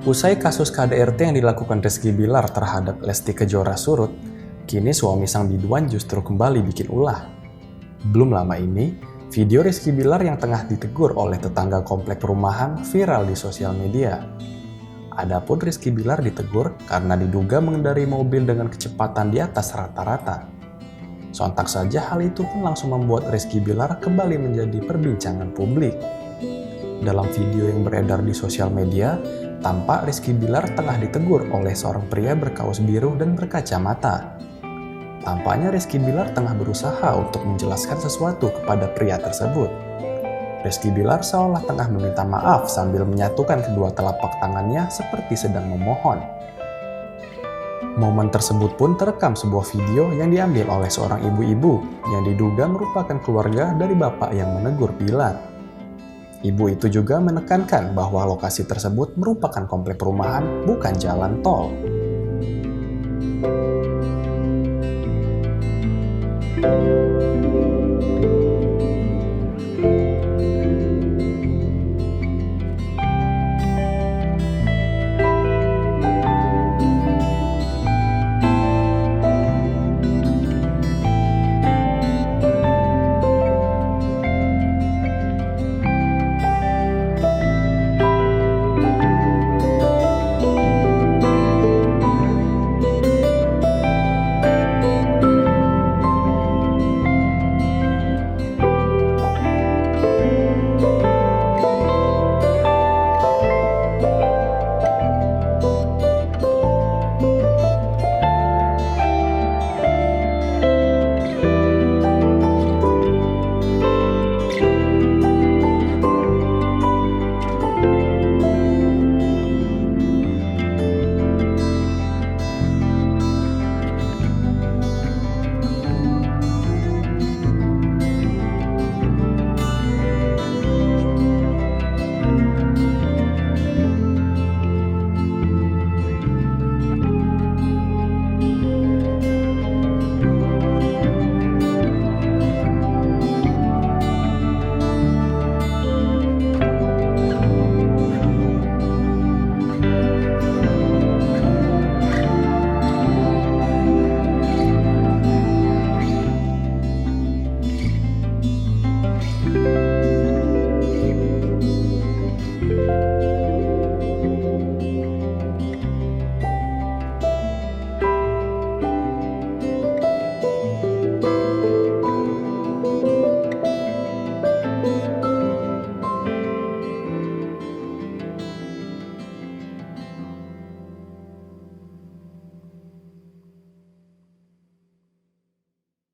Usai kasus KDRT yang dilakukan Rizky Bilar terhadap Lesti Kejora surut, kini suami sang biduan justru kembali bikin ulah. Belum lama ini, video Rizky Bilar yang tengah ditegur oleh tetangga komplek perumahan viral di sosial media. Adapun Rizky Bilar ditegur karena diduga mengendarai mobil dengan kecepatan di atas rata-rata. Sontak saja hal itu pun langsung membuat Rizky Bilar kembali menjadi perbincangan publik. Dalam video yang beredar di sosial media, tampak Rizky Bilar tengah ditegur oleh seorang pria berkaos biru dan berkacamata. Tampaknya Rizky Bilar tengah berusaha untuk menjelaskan sesuatu kepada pria tersebut. Rizky Bilar seolah tengah meminta maaf sambil menyatukan kedua telapak tangannya seperti sedang memohon. Momen tersebut pun terekam sebuah video yang diambil oleh seorang ibu-ibu yang diduga merupakan keluarga dari bapak yang menegur Bilar. Ibu itu juga menekankan bahwa lokasi tersebut merupakan komplek perumahan, bukan jalan tol.